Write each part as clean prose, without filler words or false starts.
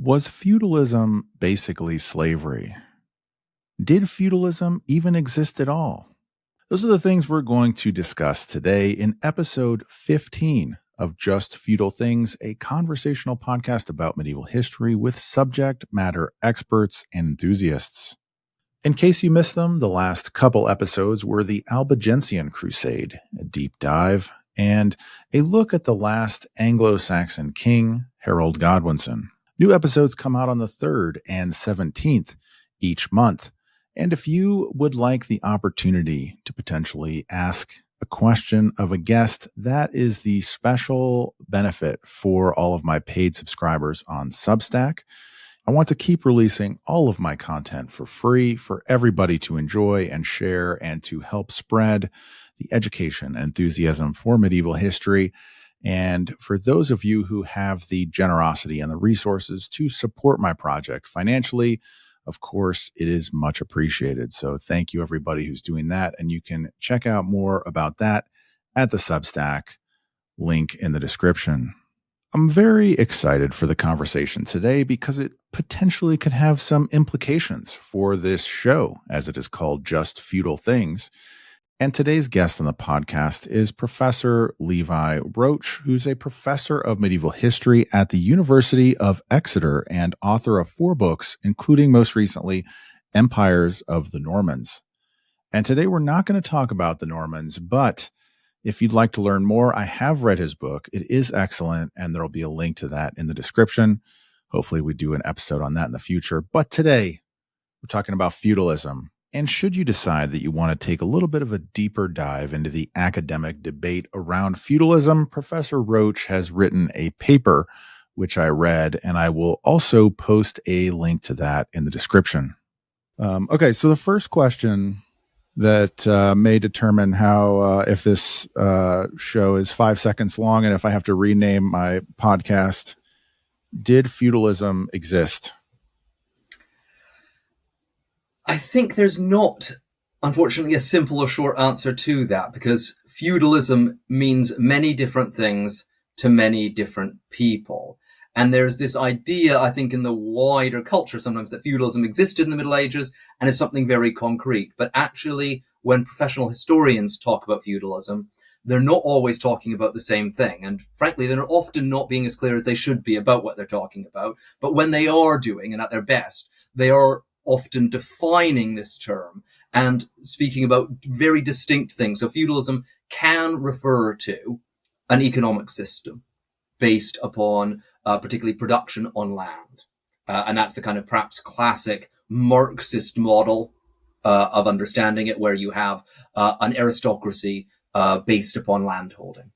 Was feudalism basically slavery? Did feudalism even exist at all? Those are the things we're going to discuss today in episode 15 of Just Feudal Things, a conversational podcast about medieval history with subject matter experts and enthusiasts. In case you missed them, the last couple episodes were the Albigensian Crusade, a deep dive, and a look at the last Anglo-Saxon king, Harold Godwinson. New episodes come out on the 3rd and 17th each month. And if you would like the opportunity to potentially ask a question of a guest, that is the special benefit for all of my paid subscribers on Substack. I want to keep releasing all of my content for free for everybody to enjoy and share and to help spread the education and enthusiasm for medieval history. And for those of you who have the generosity and the resources to support my project financially, of course, it is much appreciated. So thank you, everybody who's doing that. And you can check out more about that at the Substack link in the description. I'm very excited for the conversation today because it potentially could have some implications for this show, as it is called Just Feudal Things. And today's guest on the podcast is Professor Levi Roach, who's a professor of medieval history at the University of Exeter and author of 4 books, including most recently Empires of the Normans. And today we're not going to talk about the Normans, but if you'd like to learn more, I have read his book. It is excellent, and there'll be a link to that in the description. Hopefully we do an episode on that in the future. But today we're talking about feudalism. And should you decide that you want to take a little bit of a deeper dive into the academic debate around feudalism, Professor Roach has written a paper, which I read, and I will also post a link to that in the description. Okay, so the first question that may determine how, if this show is 5 seconds long and if I have to rename my podcast, did feudalism exist? I think there's not, unfortunately, a simple or short answer to that, because feudalism means many different things to many different people. And there's this idea, I think, in the wider culture sometimes that feudalism existed in the Middle Ages and is something very concrete. But actually, when professional historians talk about feudalism, they're not always talking about the same thing. And frankly, they're often not being as clear as they should be about what they're talking about. But when they are doing, and at their best, they are often defining this term and speaking about very distinct things. So feudalism can refer to an economic system based upon particularly production on land. And that's the kind of perhaps classic Marxist model of understanding it, where you have an aristocracy based upon landholding.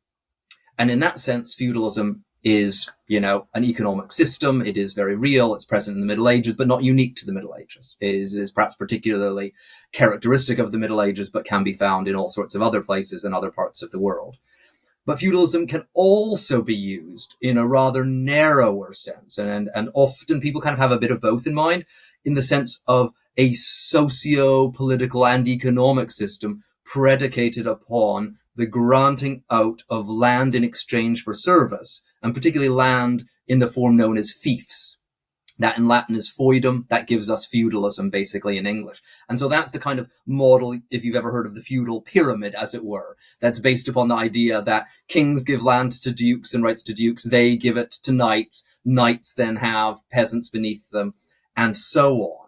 And in that sense, feudalism is, an economic system. It is very real. It's present in the Middle Ages, but not unique to the Middle Ages. It is perhaps particularly characteristic of the Middle Ages, but can be found in all sorts of other places and other parts of the world. But feudalism can also be used in a rather narrower sense. And often people kind of have a bit of both in mind, in the sense of a socio-political and economic system predicated upon the granting out of land in exchange for service, and particularly land in the form known as fiefs. That in Latin is feudum. That gives us feudalism, basically, in English. And so that's the kind of model, if you've ever heard of the feudal pyramid, as it were, that's based upon the idea that kings give land to dukes and rights to dukes. They give it to knights. Knights then have peasants beneath them, and so on.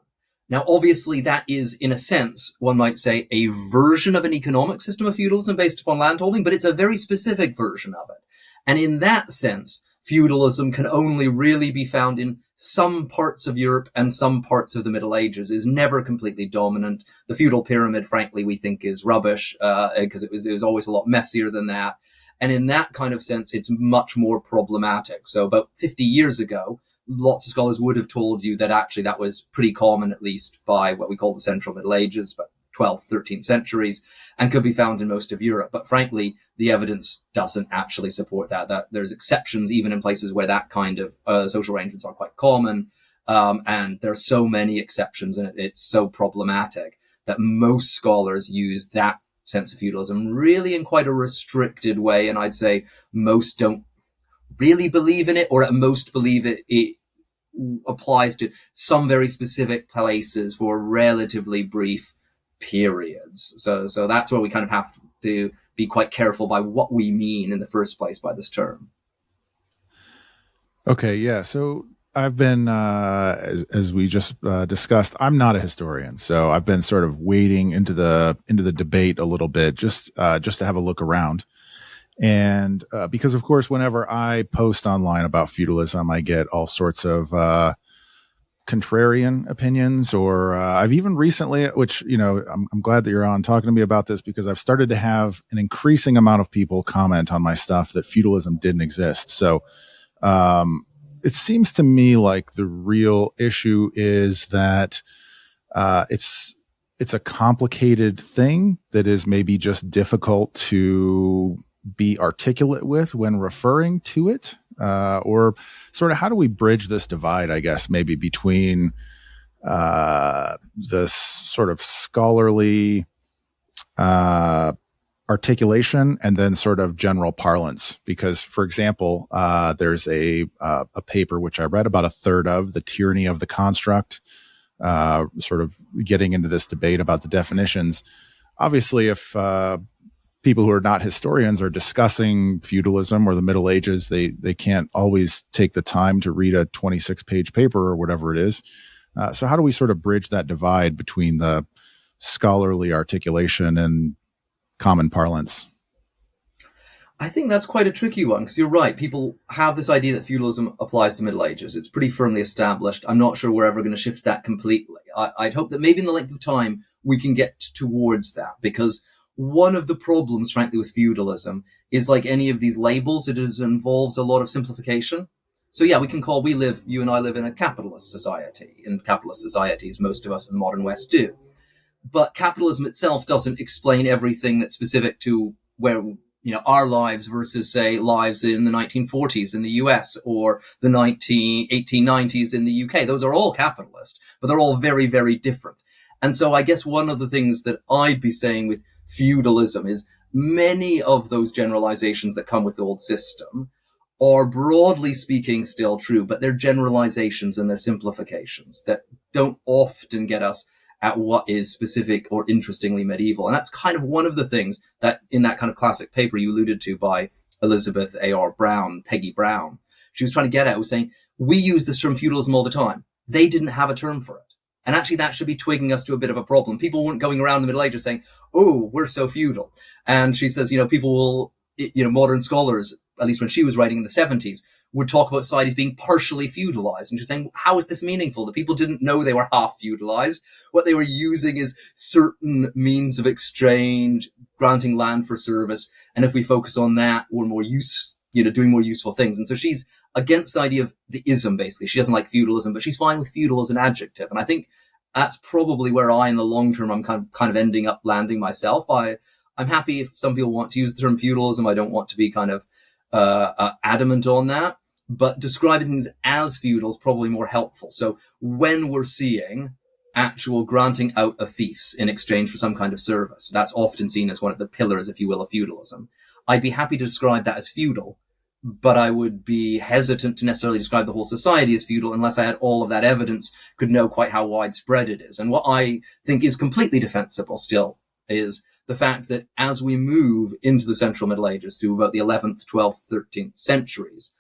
Now, obviously, that is, in a sense, one might say, a version of an economic system of feudalism based upon landholding, but it's a very specific version of it. And in that sense, feudalism can only really be found in some parts of Europe and some parts of the Middle Ages. Is never completely dominant. The feudal pyramid, frankly, we think is rubbish, because it was always a lot messier than that. And in that kind of sense, it's much more problematic. So about 50 years ago, lots of scholars would have told you that actually that was pretty common, at least by what we call the Central Middle Ages, but 12th, 13th centuries, and could be found in most of Europe. But frankly, the evidence doesn't actually support that there's exceptions even in places where that kind of social arrangements are quite common. And there are so many exceptions, and it's so problematic that most scholars use that sense of feudalism really in quite a restricted way. And I'd say most don't really believe in it, or at most believe it applies to some very specific places for relatively brief periods. So that's where we kind of have to be quite careful by what we mean in the first place by this term. Okay, yeah. So I've been, as we just discussed, I'm not a historian, so I've been sort of wading into the debate a little bit, just to have a look around. And because, of course, whenever I post online about feudalism, I get all sorts of contrarian opinions, or I've even recently, which, I'm glad that you're on talking to me about this, because I've started to have an increasing amount of people comment on my stuff that feudalism didn't exist. So it seems to me like the real issue is that it's a complicated thing that is maybe just difficult to be articulate with when referring to it, or sort of how do we bridge this divide, I guess, maybe between this sort of scholarly articulation and then sort of general parlance. Because, for example, there's a paper which I read about a third of, The Tyranny of the Construct, sort of getting into this debate about the definitions. Obviously, if people who are not historians are discussing feudalism or the Middle Ages, they can't always take the time to read a 26-page paper or whatever it is. So how do we sort of bridge that divide between the scholarly articulation and common parlance? I think that's quite a tricky one, because you're right. People have this idea that feudalism applies to the Middle Ages. It's pretty firmly established. I'm not sure we're ever going to shift that completely. I'd hope that maybe in the length of time we can get towards that, because one of the problems, frankly, with feudalism is, like any of these labels, it involves a lot of simplification. So yeah, you and I live in a capitalist society. In capitalist societies, most of us in the modern West do. But capitalism itself doesn't explain everything that's specific to where, our lives versus, say, lives in the 1940s in the US or the 1890s in the UK. Those are all capitalist, but they're all very, very different. And so I guess one of the things that I'd be saying with feudalism is many of those generalizations that come with the old system are, broadly speaking, still true, but they're generalizations and they're simplifications that don't often get us at what is specific or interestingly medieval. And that's kind of one of the things that in that kind of classic paper you alluded to by Elizabeth A.R. Brown, Peggy Brown, she was trying to get at, was saying, we use this term feudalism all the time. They didn't have a term for it. And actually that should be twigging us to a bit of a problem. People weren't going around in the Middle Ages saying, oh, we're so feudal. And she says, people will, modern scholars, at least when she was writing in the 70s, would talk about societies being partially feudalized. And she's saying, how is this meaningful? The people didn't know they were half feudalized. What they were using is certain means of exchange, granting land for service. And if we focus on that, we're more doing more useful things. And so she's against the idea of the ism, basically. She doesn't like feudalism, but she's fine with feudal as an adjective. And I think that's probably where in the long term, I'm kind of ending up landing myself. I'm happy if some people want to use the term feudalism. I don't want to be kind of adamant on that, but describing things as feudal is probably more helpful. So when we're seeing actual granting out of fiefs in exchange for some kind of service, that's often seen as one of the pillars, if you will, of feudalism. I'd be happy to describe that as feudal, but I would be hesitant to necessarily describe the whole society as feudal unless I had all of that evidence, could know quite how widespread it is. And what I think is completely defensible still is the fact that as we move into the Central Middle Ages through about the 11th, 12th, 13th centuries,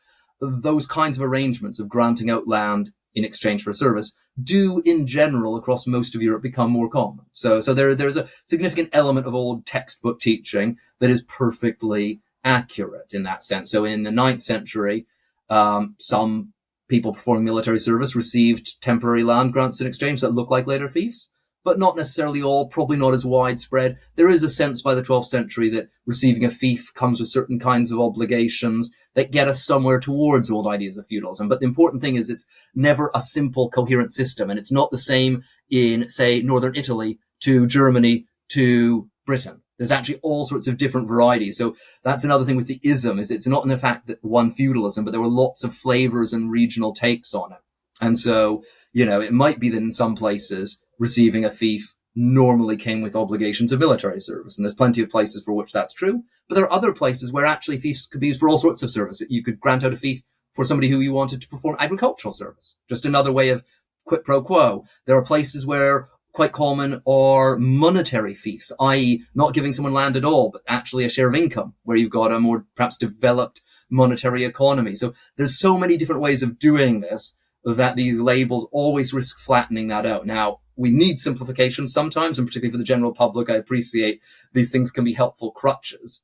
those kinds of arrangements of granting out land in exchange for a service do, in general, across most of Europe, become more common. So there's a significant element of old textbook teaching that is perfectly accurate in that sense. So in the 9th century, some people performing military service received temporary land grants in exchange that look like later fiefs, but not necessarily all, probably not as widespread. There is a sense by the 12th century that receiving a fief comes with certain kinds of obligations that get us somewhere towards old ideas of feudalism. But the important thing is it's never a simple, coherent system. And it's not the same in, say, Northern Italy to Germany to Britain. There's actually all sorts of different varieties. So that's another thing with the ism, is it's not in the fact that one feudalism, but there were lots of flavors and regional takes on it. And so, it might be that in some places receiving a fief normally came with obligations of military service. And there's plenty of places for which that's true. But there are other places where actually fiefs could be used for all sorts of service. You could grant out a fief for somebody who you wanted to perform agricultural service. Just another way of quid pro quo. There are places where quite common are monetary fiefs, i.e. not giving someone land at all, but actually a share of income, where you've got a more perhaps developed monetary economy. So there's so many different ways of doing this that these labels always risk flattening that out. Now, we need simplification sometimes, and particularly for the general public, I appreciate these things can be helpful crutches.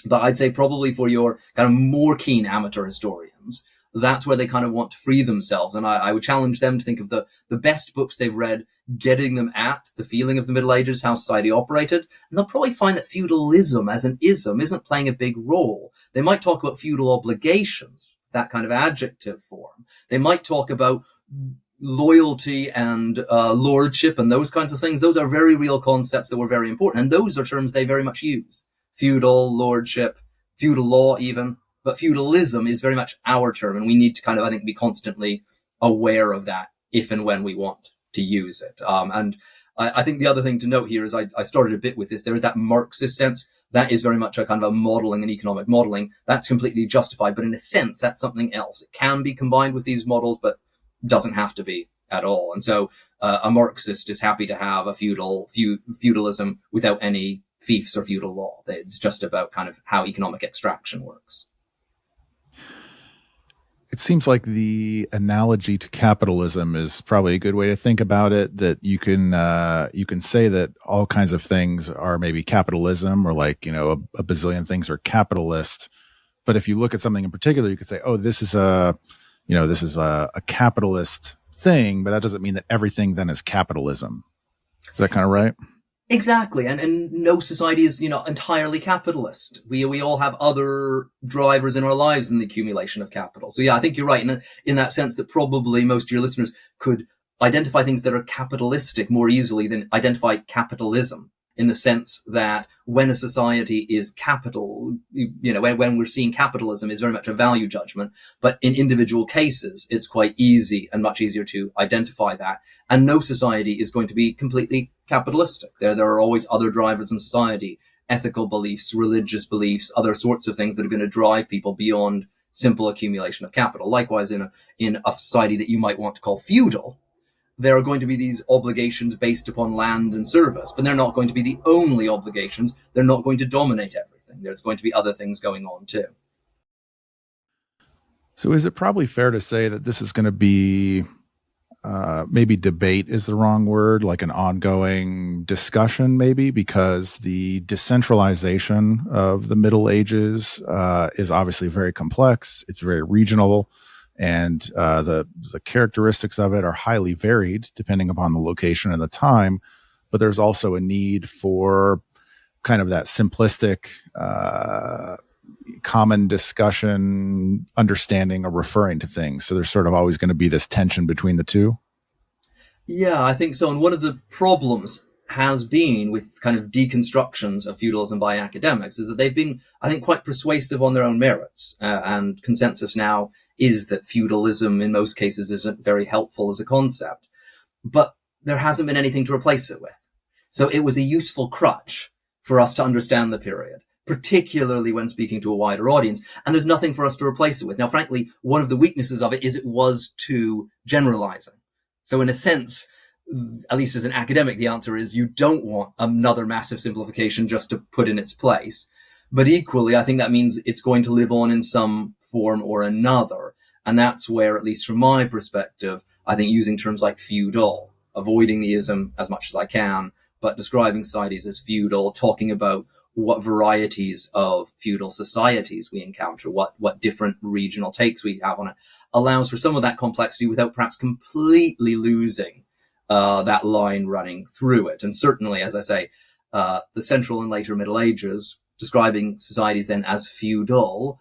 But I'd say probably for your kind of more keen amateur historians, that's where they kind of want to free themselves. And I would challenge them to think of the best books they've read, getting them at the feeling of the Middle Ages, how society operated. And they'll probably find that feudalism as an ism isn't playing a big role. They might talk about feudal obligations, that kind of adjective form. They might talk about loyalty and lordship and those kinds of things. Those are very real concepts that were very important. And those are terms they very much use. Feudal, lordship, feudal law even. But feudalism is very much our term, and we need to kind of, I think, be constantly aware of that if and when we want to use it. And I think the other thing to note here is I started a bit with this. There is that Marxist sense. That is very much a kind of a modeling, an economic modeling. That's completely justified. But in a sense, that's something else. It can be combined with these models, but doesn't have to be at all. And so a Marxist is happy to have a feudalism without any fiefs or feudal law. It's just about kind of how economic extraction works. It seems like the analogy to capitalism is probably a good way to think about it, that you can say that all kinds of things are maybe capitalism, or like, a bazillion things are capitalist. But if you look at something in particular, you could say, oh, this is a capitalist thing, but that doesn't mean that everything then is capitalism. Is that kind of right? Exactly. And no society is, entirely capitalist. We all have other drivers in our lives than the accumulation of capital. So yeah, I think you're right in that sense that probably most of your listeners could identify things that are capitalistic more easily than identify capitalism, in the sense that when a society is capital, when we're seeing capitalism is very much a value judgment, but in individual cases, it's quite easy and much easier to identify that. And no society is going to be completely capitalistic. There are always other drivers in society, ethical beliefs, religious beliefs, other sorts of things that are going to drive people beyond simple accumulation of capital. Likewise, in a society that you might want to call feudal, there are going to be these obligations based upon land and service, but they're not going to be the only obligations. They're not going to dominate everything. There's going to be other things going on too. So is it probably fair to say that this is going to be, maybe debate is the wrong word, like an ongoing discussion maybe, because the decentralization of the Middle Ages is obviously very complex. It's very regional. And the characteristics of it are highly varied depending upon the location and the time. But there's also a need for kind of that simplistic, common discussion, understanding, or referring to things. So there's sort of always going to be this tension between the two. Yeah, I think so. And one of the problems has been with kind of deconstructions of feudalism by academics is that they've been, I think, quite persuasive on their own merits. And consensus now is that feudalism in most cases isn't very helpful as a concept, but there hasn't been anything to replace it with. So it was a useful crutch for us to understand the period, particularly when speaking to a wider audience. And there's nothing for us to replace it with. Now, frankly, one of the weaknesses of it is it was too generalizing. So in a sense, at least as an academic, the answer is you don't want another massive simplification just to put in its place. But equally, I think that means it's going to live on in some form or another. And that's where, at least from my perspective, I think using terms like feudal, avoiding the ism as much as I can, but describing societies as feudal, talking about what varieties of feudal societies we encounter, what different regional takes we have on it, allows for some of that complexity without perhaps completely losing that line running through it. And certainly, as I say, the Central and later Middle Ages, describing societies then as feudal,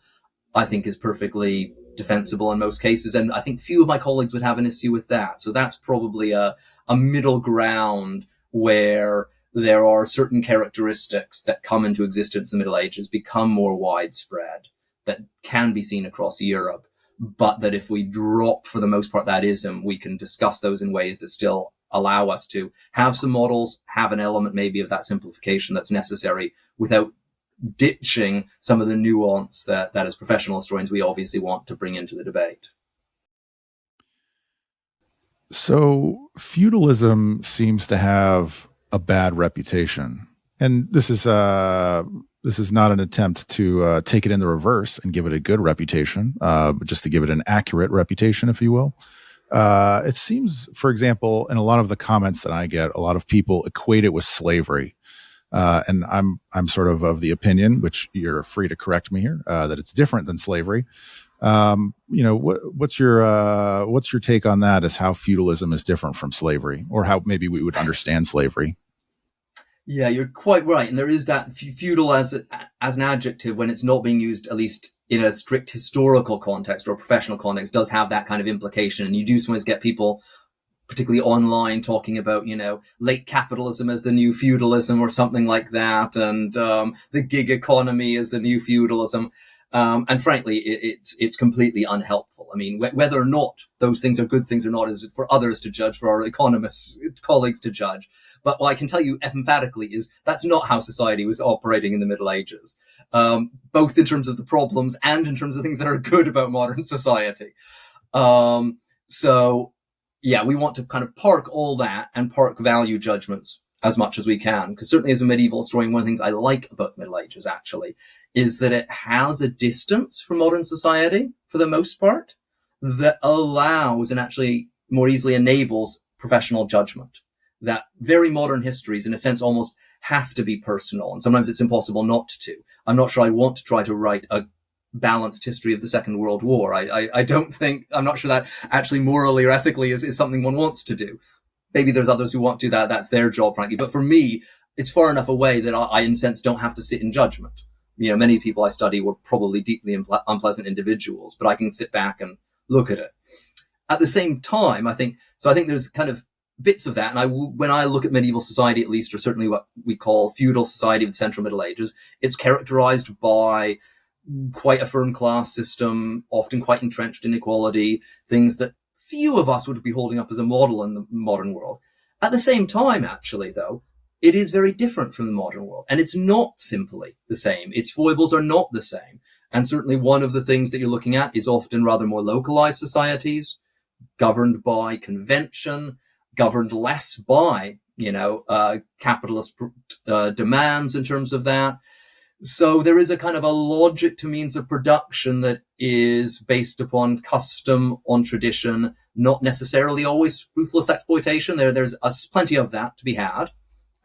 I think is perfectly defensible in most cases. And I think few of my colleagues would have an issue with that. So that's probably a middle ground where there are certain characteristics that come into existence in the Middle Ages, become more widespread, that can be seen across Europe, but that if we drop, for the most part, that ism, we can discuss those in ways that still allow us to have some models, have an element maybe of that simplification that's necessary without ditching some of the nuance that as professional historians we obviously want to bring into the debate. So feudalism seems to have a bad reputation, and this is not an attempt to take it in the reverse and give it a good reputation, but just to give it an accurate reputation, if you will. It seems, for example, in a lot of the comments that I get, a lot of people equate it with slavery. And I'm sort of the opinion, which you're free to correct me here, that it's different than slavery. What's your take on that, as how feudalism is different from slavery, or how maybe we would understand slavery? Yeah, you're quite right. And there is that feudal as an adjective, when it's not being used, at least in a strict historical context or professional context, does have that kind of implication. And you do sometimes get people, particularly online, talking about, late capitalism as the new feudalism or something like that. And the gig economy as the new feudalism. And frankly, it's completely unhelpful. I mean, whether or not those things are good things or not is for others to judge, for our economist colleagues to judge. But what I can tell you emphatically is that's not how society was operating in the Middle Ages, both in terms of the problems and in terms of things that are good about modern society. So, yeah, we want to kind of park all that and park value judgments as much as we can. Because certainly as a medieval historian, one of the things I like about the Middle Ages, actually, is that it has a distance from modern society, for the most part, that allows and actually more easily enables professional judgment. That very modern histories, in a sense, almost have to be personal. And sometimes it's impossible not to. I'm not sure I want to try to write a balanced history of the Second World War. I'm not sure that actually morally or ethically is something one wants to do. Maybe there's others who want to do that. That's their job, frankly. But for me, it's far enough away that I in a sense, don't have to sit in judgment. Many people I study were probably deeply unpleasant individuals, but I can sit back and look at it. At the same time, I think there's kind of bits of that. And when I look at medieval society, at least, or certainly what we call feudal society of the Central Middle Ages, it's characterized by quite a firm class system, often quite entrenched inequality, things that few of us would be holding up as a model in the modern world. At the same time, actually, though, it is very different from the modern world. And it's not simply the same. Its foibles are not the same. And certainly one of the things that you're looking at is often rather more localized societies, governed by convention, governed less by, capitalist demands in terms of that. So there is a kind of a logic to means of production that is based upon custom, on tradition, not necessarily always ruthless exploitation. There's plenty of that to be had.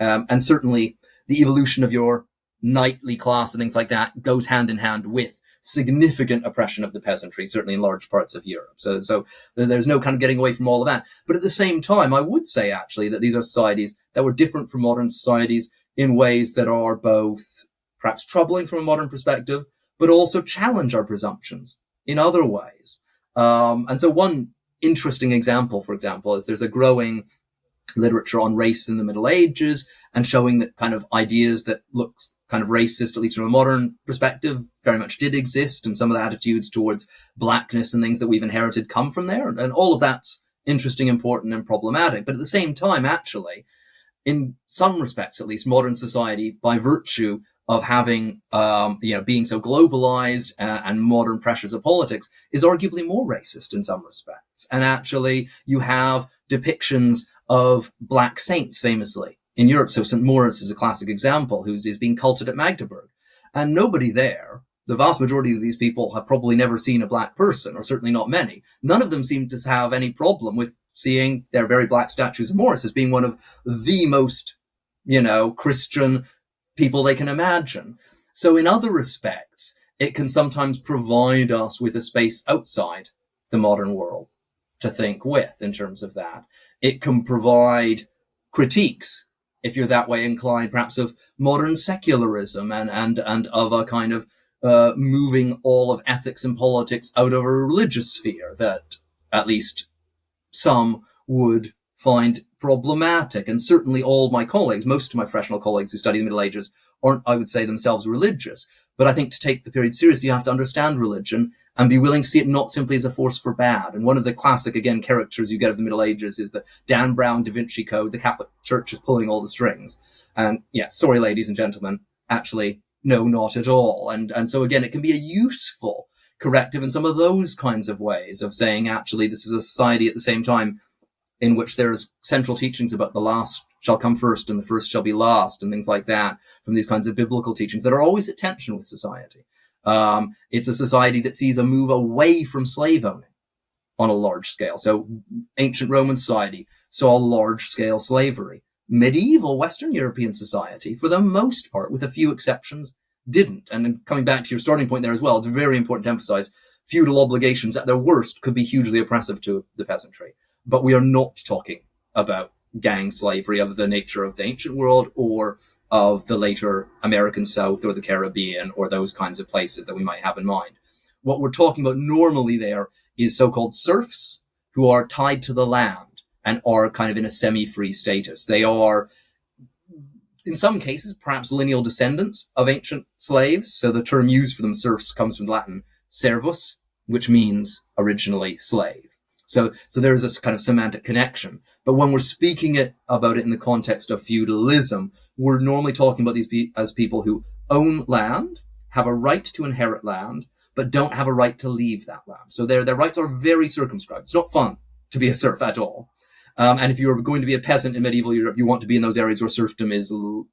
And certainly the evolution of your knightly class and things like that goes hand in hand with significant oppression of the peasantry, certainly in large parts of Europe. So there's no kind of getting away from all of that. But at the same time, I would say actually that these are societies that were different from modern societies in ways that are both perhaps troubling from a modern perspective, but also challenge our presumptions in other ways. And so one interesting example, for example, is there's a growing literature on race in the Middle Ages and showing that kind of ideas that look kind of racist, at least from a modern perspective, very much did exist. And some of the attitudes towards blackness and things that we've inherited come from there. And all of that's interesting, important, and problematic. But at the same time, actually, in some respects, at least, modern society, by virtue of having, being so globalized and modern pressures of politics, is arguably more racist in some respects. And actually, you have depictions of black saints, famously, in Europe. So St. Moritz is a classic example, is being culted at Magdeburg. And nobody there, the vast majority of these people have probably never seen a black person, or certainly not many. None of them seem to have any problem with seeing their very black statues of Morris as being one of the most, Christian people they can imagine. So in other respects, it can sometimes provide us with a space outside the modern world to think with in terms of that. It can provide critiques, if you're that way inclined, perhaps of modern secularism and of a kind of moving all of ethics and politics out of a religious sphere that at least some would find problematic. And certainly all my colleagues, most of my professional colleagues who study the Middle Ages, aren't, I would say, themselves religious. But I think to take the period seriously, you have to understand religion and be willing to see it not simply as a force for bad. And one of the classic, again, characters you get of the Middle Ages is the Dan Brown Da Vinci Code. The Catholic Church is pulling all the strings. And yeah, sorry, ladies and gentlemen, actually, no, not at all. And so again, it can be a useful corrective in some of those kinds of ways of saying, actually, this is a society at the same time in which there's central teachings about the last shall come first and the first shall be last and things like that from these kinds of biblical teachings that are always at tension with society. It's a society that sees a move away from slave owning on a large scale. So ancient Roman society saw large scale slavery. Medieval Western European society, for the most part, with a few exceptions, didn't. And then coming back to your starting point there as well, it's very important to emphasize feudal obligations at their worst could be hugely oppressive to the peasantry. But we are not talking about gang slavery of the nature of the ancient world or of the later American South or the Caribbean or those kinds of places that we might have in mind. What we're talking about normally there is so-called serfs who are tied to the land and are kind of in a semi-free status. They are, in some cases, perhaps lineal descendants of ancient slaves. So the term used for them, serfs, comes from Latin servus, which means originally slave. So there's this kind of semantic connection. But when we're speaking about it in the context of feudalism, we're normally talking about these as people who own land, have a right to inherit land, but don't have a right to leave that land. So their rights are very circumscribed. It's not fun to be a serf at all. And if you're going to be a peasant in medieval Europe, you want to be in those areas where serfdom is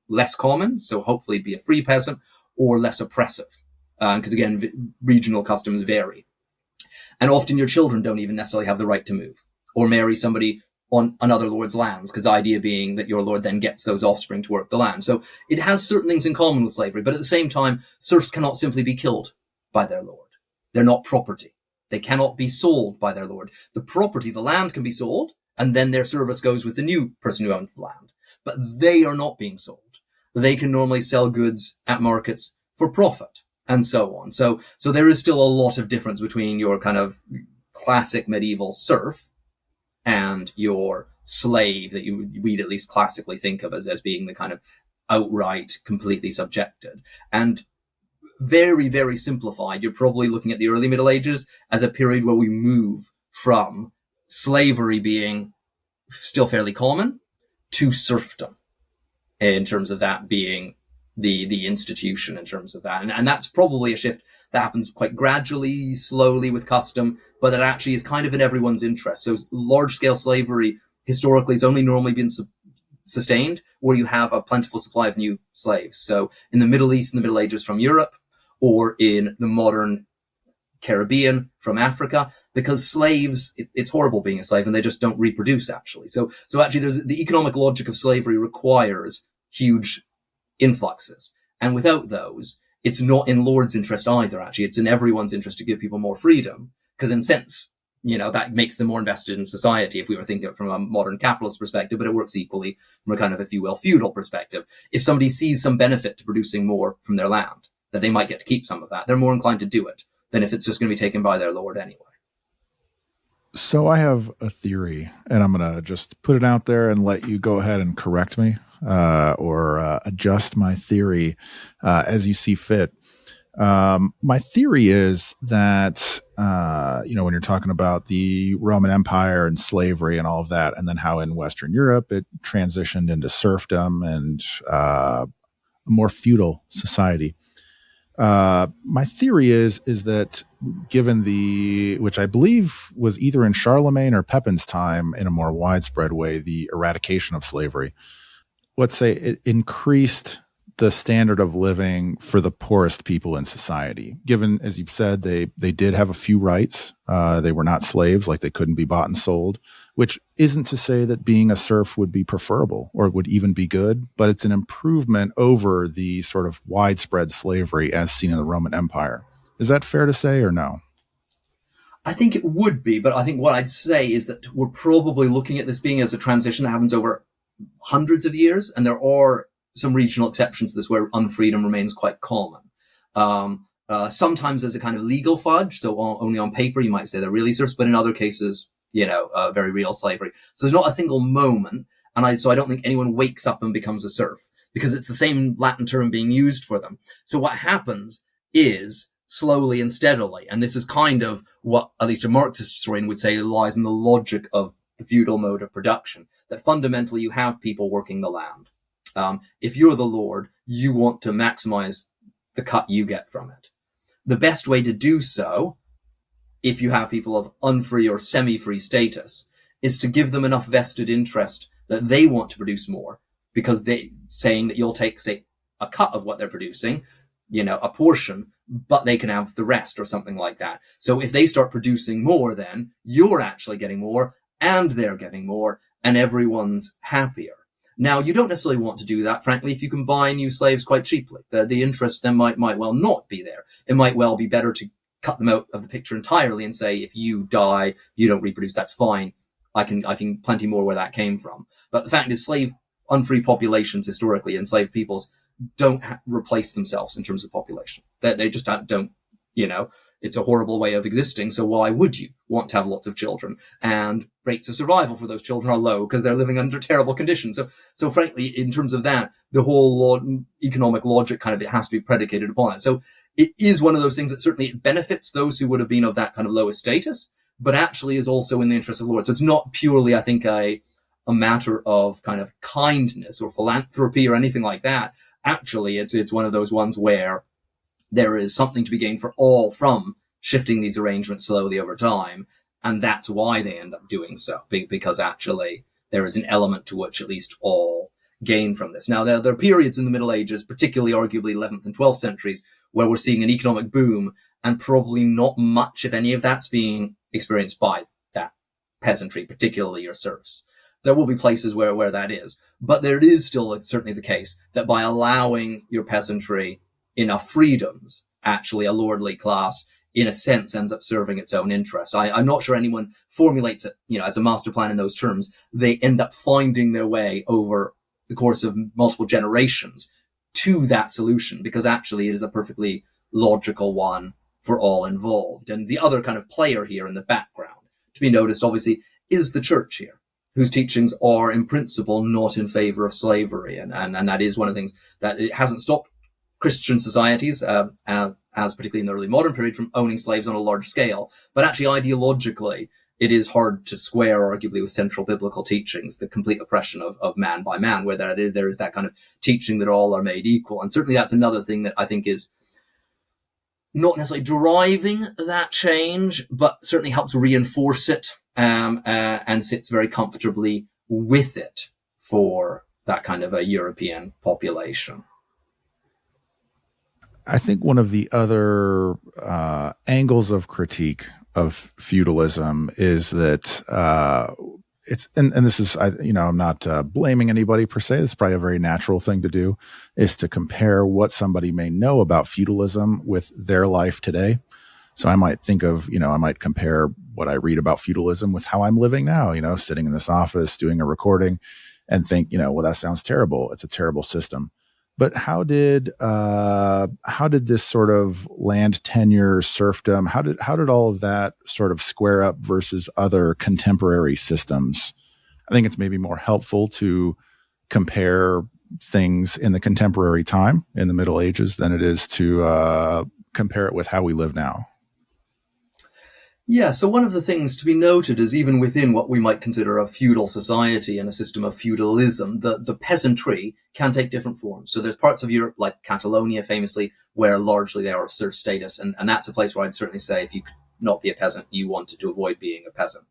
less common. So hopefully be a free peasant or less oppressive. Because again, regional customs vary. And often your children don't even necessarily have the right to move or marry somebody on another lord's lands, because the idea being that your lord then gets those offspring to work the land. So it has certain things in common with slavery, but at the same time, serfs cannot simply be killed by their lord. They're not property. They cannot be sold by their lord. The property, the land, can be sold, and then their service goes with the new person who owns the land. But they are not being sold. They can normally sell goods at markets for profit, and so on. So there is still a lot of difference between your kind of classic medieval serf and your slave that we'd at least classically think of as being the kind of outright, completely subjected. And very, very simplified, you're probably looking at the early Middle Ages as a period where we move from slavery being still fairly common to serfdom, in terms of that being the institution, in terms of that. And that's probably a shift that happens quite gradually, slowly with custom, but that actually is kind of in everyone's interest. So large scale slavery historically has only normally been sustained where you have a plentiful supply of new slaves. So in the Middle East, in the Middle Ages from Europe, or in the modern Caribbean from Africa, because slaves, it's horrible being a slave and they just don't reproduce actually. So actually there's the economic logic of slavery requires huge influxes. And without those, it's not in lord's interest either, actually. It's in everyone's interest to give people more freedom, because in a sense, that makes them more invested in society if we were thinking from a modern capitalist perspective, but it works equally from a kind of, if you will, feudal perspective. If somebody sees some benefit to producing more from their land, that they might get to keep some of that, they're more inclined to do it than if it's just going to be taken by their lord anyway. So I have a theory, and I'm going to just put it out there and let you go ahead and correct me or adjust my theory as you see fit. My theory is that, when you're talking about the Roman Empire and slavery and all of that, and then how in Western Europe it transitioned into serfdom and a more feudal society. My theory is that given which I believe was either in Charlemagne or Pepin's time in a more widespread way, the eradication of slavery, let's say it increased the standard of living for the poorest people in society. Given, as you've said, they did have a few rights. They were not slaves, like they couldn't be bought and sold, which isn't to say that being a serf would be preferable or would even be good, but it's an improvement over the sort of widespread slavery as seen in the Roman Empire. Is that fair to say or no? I think it would be, but I think what I'd say is that we're probably looking at this being as a transition that happens over hundreds of years, and there are some regional exceptions to this where unfreedom remains quite common. Sometimes there's a kind of legal fudge, so only on paper you might say they're really serfs, but in other cases, very real slavery. So there's not a single moment, and I don't think anyone wakes up and becomes a serf, because it's the same Latin term being used for them. So what happens is slowly and steadily, and this is kind of what at least a Marxist historian would say lies in the logic of the feudal mode of production, that fundamentally you have people working the land. If you're the lord, you want to maximize the cut you get from it. The best way to do so, if you have people of unfree or semi-free status, is to give them enough vested interest that they want to produce more, because they saying that you'll take, say, a cut of what they're producing, a portion, but they can have the rest or something like that. So if they start producing more, then you're actually getting more and they're getting more and everyone's happier. Now, you don't necessarily want to do that, frankly, if you can buy new slaves quite cheaply. The interest then might well not be there. It might well be better to cut them out of the picture entirely and say, if you die, you don't reproduce, that's fine. I can plenty more where that came from. But the fact is, unfree populations historically, enslaved peoples, don't replace themselves in terms of population. They just don't, it's a horrible way of existing. So why would you want to have lots of children? And rates of survival for those children are low because they're living under terrible conditions. So frankly, in terms of that, the whole economic logic it has to be predicated upon it. So it is one of those things that certainly benefits those who would have been of that kind of lowest status, but actually is also in the interest of the Lord. So it's not purely, I think, a matter of kind of kindness or philanthropy or anything like that. Actually, it's one of those ones where there is something to be gained for all from shifting these arrangements slowly over time. And that's why they end up doing so, because actually there is an element to which at least all gain from this. Now, there are periods in the Middle Ages, particularly arguably 11th and 12th centuries, where we're seeing an economic boom, and probably not much, if any of that's being experienced by that peasantry, particularly your serfs. There will be places where that is, but there is still certainly the case that by allowing your peasantry enough freedoms, actually a lordly class, in a sense, ends up serving its own interests. I'm not sure anyone formulates it, as a master plan in those terms. They end up finding their way over the course of multiple generations to that solution, because actually it is a perfectly logical one for all involved. And the other kind of player here in the background to be noticed, obviously, is the church here, whose teachings are in principle not in favor of slavery. And that is one of the things that it hasn't stopped Christian societies, as particularly in the early modern period, from owning slaves on a large scale. But actually, ideologically, it is hard to square, arguably, with central biblical teachings, the complete oppression of man by man, where there is that kind of teaching that all are made equal. And certainly that's another thing that I think is not necessarily driving that change, but certainly helps reinforce it, and sits very comfortably with it for that kind of a European population. I think one of the other angles of critique of feudalism is that and this is, I'm not blaming anybody per se. It's probably a very natural thing to do, is to compare what somebody may know about feudalism with their life today. So I might think of, I might compare what I read about feudalism with how I'm living now, sitting in this office doing a recording, and think, well, that sounds terrible. It's a terrible system. But how did this sort of land tenure, serfdom, how did all of that sort of square up versus other contemporary systems? I think it's maybe more helpful to compare things in the contemporary time in the Middle Ages than it is to compare it with how we live now. Yeah, so one of the things to be noted is, even within what we might consider a feudal society and a system of feudalism, the peasantry can take different forms. So there's parts of Europe, like Catalonia famously, where largely they are of serf status. And that's a place where I'd certainly say, if you could not be a peasant, you wanted to avoid being a peasant.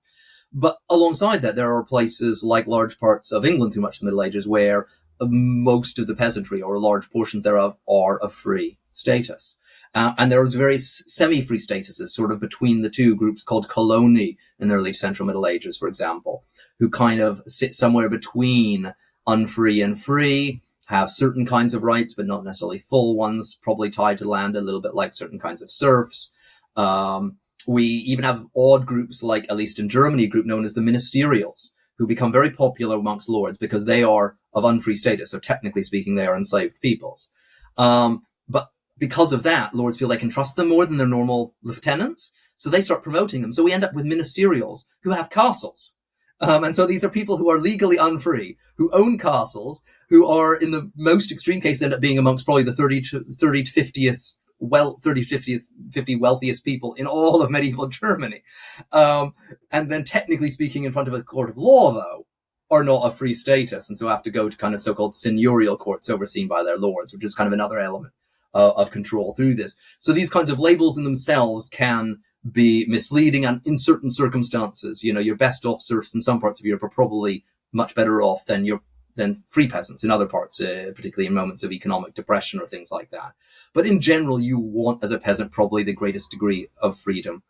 But alongside that, there are places like large parts of England through much of the Middle Ages where most of the peasantry, or large portions thereof, are of free status. And there was various semi-free statuses sort of between the two groups called coloni in the early Central Middle Ages, for example, who kind of sit somewhere between unfree and free, have certain kinds of rights, but not necessarily full ones, probably tied to land, a little bit like certain kinds of serfs. We even have odd groups, like, at least in Germany, a group known as the ministerials, who become very popular amongst lords because they are of unfree status. So technically speaking, they are enslaved peoples. But because of that, lords feel they can trust them more than their normal lieutenants. So they start promoting them. So we end up with ministerials who have castles. And so these are people who are legally unfree, who own castles, who are, in the most extreme case, end up being amongst probably the 30 to 50 wealthiest people in all of medieval Germany. And then technically speaking, in front of a court of law, though, are not of free status, and so have to go to kind of so-called seigneurial courts overseen by their lords, which is kind of another element of control through this. So these kinds of labels in themselves can be misleading, and in certain circumstances, your best off serfs in some parts of Europe are probably much better off than free peasants in other parts, particularly in moments of economic depression or things like that. But in general, you want, as a peasant, probably the greatest degree of freedom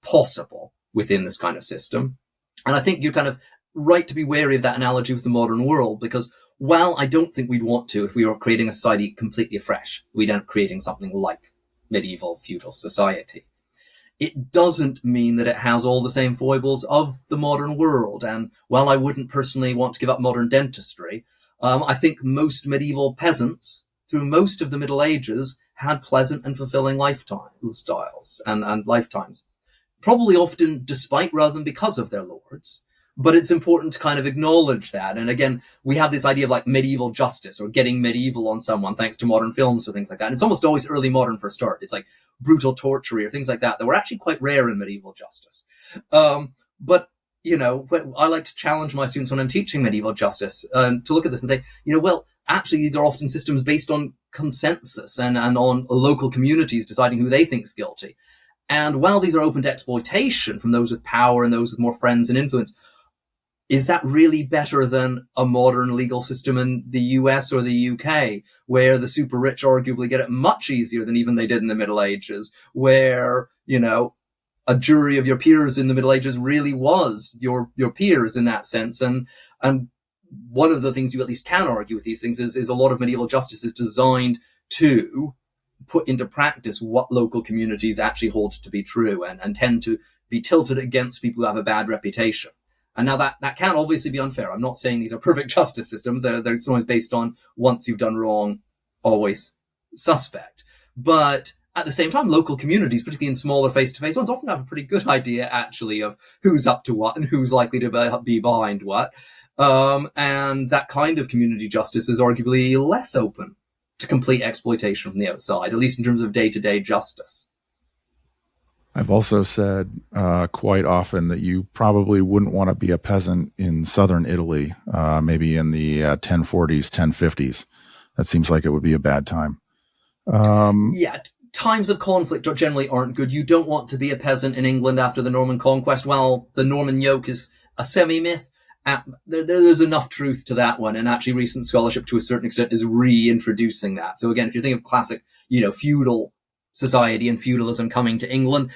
possible within this kind of system. And I think you're kind of right to be wary of that analogy with the modern world, because while I don't think we'd want to, if we were creating a society completely afresh, we'd end up creating something like medieval feudal society. It doesn't mean that it has all the same foibles of the modern world. And while I wouldn't personally want to give up modern dentistry, I think most medieval peasants, through most of the Middle Ages, had pleasant and fulfilling lifestyles and lifetimes. Probably often despite rather than because of their lords. But it's important to kind of acknowledge that. And again, we have this idea of like medieval justice or getting medieval on someone thanks to modern films or things like that. And it's almost always early modern for a start. It's like brutal torture or things like that were actually quite rare in medieval justice. But I like to challenge my students when I'm teaching medieval justice to look at this and say, actually, these are often systems based on consensus and on local communities deciding who they think is guilty. And while these are open to exploitation from those with power and those with more friends and influence, is that really better than a modern legal system in the US or the UK, where the super rich arguably get it much easier than even they did in the Middle Ages, where, a jury of your peers in the Middle Ages really was your peers in that sense. And one of the things you at least can argue with these things is a lot of medieval justice is designed to put into practice what local communities actually hold to be true and tend to be tilted against people who have a bad reputation. And now that can obviously be unfair. I'm not saying these are perfect justice systems. They're sometimes based on once you've done wrong, always suspect. But at the same time, local communities, particularly in smaller face-to-face ones, often have a pretty good idea actually of who's up to what and who's likely to be behind what. And that kind of community justice is arguably less open to complete exploitation from the outside, at least in terms of day-to-day justice. I've also said quite often that you probably wouldn't want to be a peasant in southern Italy, maybe in the 1040s, 1050s. That seems like it would be a bad time. Times of conflict generally aren't good. You don't want to be a peasant in England after the Norman conquest. While the Norman yoke is a semi-myth, there's enough truth to that one. And actually recent scholarship to a certain extent is reintroducing that. So again, if you think of classic, feudal society and feudalism coming to England,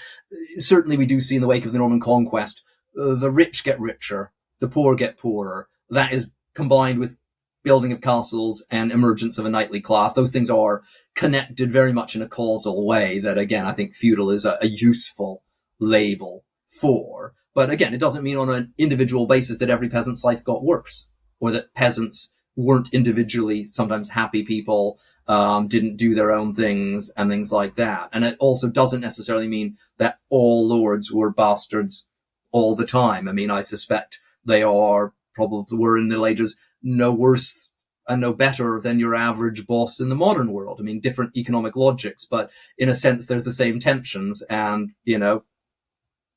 certainly we do see in the wake of the Norman conquest, the rich get richer, the poor get poorer. That is combined with building of castles and emergence of a knightly class. Those things are connected very much in a causal way that, again, I think feudal is a useful label for. But again, it doesn't mean on an individual basis that every peasant's life got worse, or that peasants weren't individually sometimes happy people, didn't do their own things and things like that. And it also doesn't necessarily mean that all lords were bastards all the time. I mean, I suspect they were in the Middle Ages no worse and no better than your average boss in the modern world. I mean, different economic logics, but in a sense, there's the same tensions. And,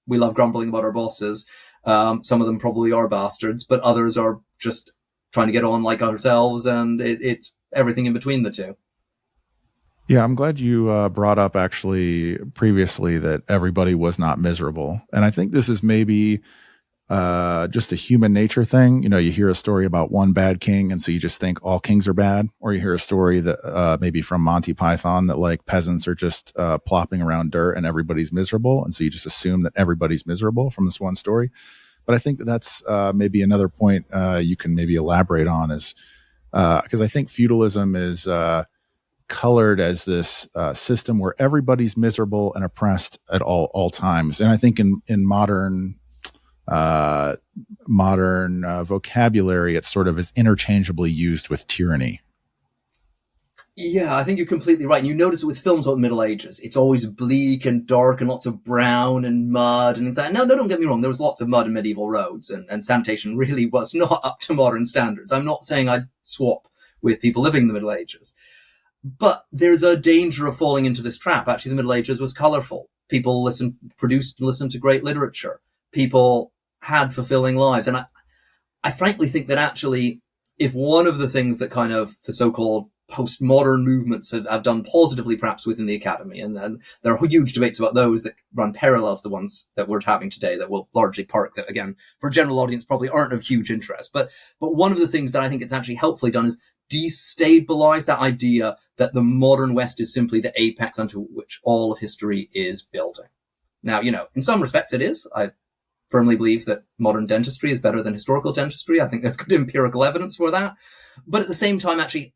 we love grumbling about our bosses. Some of them probably are bastards, but others are just trying to get on like ourselves. And it's everything in between the two. Yeah, I'm glad you brought up actually previously that everybody was not miserable. And I think this is maybe just a human nature thing. You hear a story about one bad king, and so you just think all kings are bad. Or you hear a story that maybe from Monty Python that like peasants are just plopping around dirt and everybody's miserable. And so you just assume that everybody's miserable from this one story. But I think that's maybe another point you can maybe elaborate on is because I think feudalism is colored as this system where everybody's miserable and oppressed at all times. And I think in modern vocabulary, it sort of is interchangeably used with tyranny. Yeah, I think you're completely right. And you notice it with films about the Middle Ages. It's always bleak and dark and lots of brown and mud and things like that. No, don't get me wrong. There was lots of mud in medieval roads and sanitation really was not up to modern standards. I'm not saying I'd swap with people living in the Middle Ages. But there's a danger of falling into this trap. Actually, the Middle Ages was colorful. People produced and listened to great literature. People had fulfilling lives. And I frankly think that actually, if one of the things that kind of the so-called postmodern movements have done positively, perhaps within the academy. And there are huge debates about those that run parallel to the ones that we're having today that will largely park that, again, for a general audience, probably aren't of huge interest. But one of the things that I think it's actually helpfully done is destabilize that idea that the modern West is simply the apex onto which all of history is building. Now, in some respects it is. I firmly believe that modern dentistry is better than historical dentistry. I think there's good empirical evidence for that. But at the same time, actually,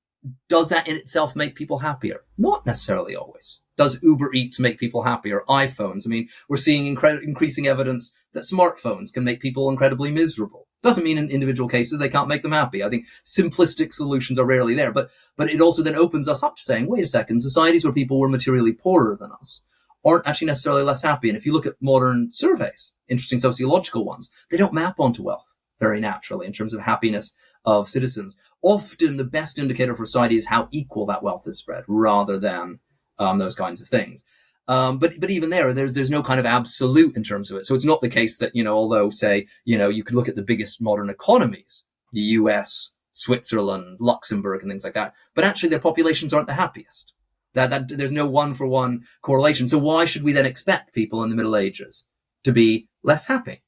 does that in itself make people happier? Not necessarily always. Does Uber Eats make people happier? iPhones? I mean, we're seeing increasing evidence that smartphones can make people incredibly miserable. Doesn't mean in individual cases they can't make them happy. I think simplistic solutions are rarely there. But it also then opens us up to saying, wait a second, societies where people were materially poorer than us aren't actually necessarily less happy. And if you look at modern surveys, interesting sociological ones, they don't map onto wealth very naturally in terms of happiness of citizens. Often the best indicator for society is how equal that wealth is spread rather than those kinds of things. But even there's no kind of absolute in terms of it. So it's not the case that, although say, you could look at the biggest modern economies, the US, Switzerland, Luxembourg and things like that, but actually their populations aren't the happiest. That there's no one-for-one correlation. So why should we then expect people in the Middle Ages to be less happy,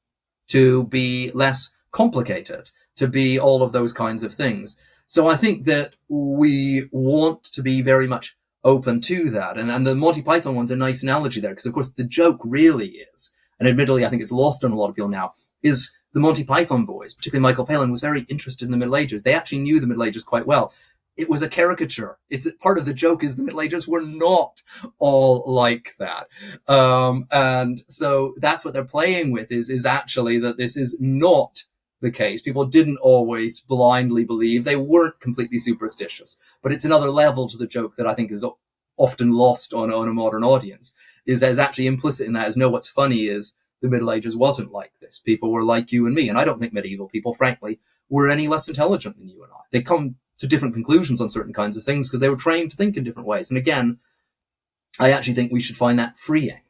to be less complicated, to be all of those kinds of things? So I think that we want to be very much open to that. And the Monty Python one's a nice analogy there, because of course the joke really is, and admittedly I think it's lost on a lot of people now, is the Monty Python boys, particularly Michael Palin, was very interested in the Middle Ages. They actually knew the Middle Ages quite well. It was a caricature. It's part of the joke is the Middle Ages were not all like that. And so that's what they're playing with is actually that this is not the case. People didn't always blindly believe. They weren't completely superstitious. But it's another level to the joke that I think is often lost on a modern audience, is there's actually implicit in that is, no, what's funny is the Middle Ages wasn't like this. People were like you and me. And I don't think medieval people, frankly, were any less intelligent than you and I. They come to different conclusions on certain kinds of things because they were trained to think in different ways. And again, I actually think we should find that freeing,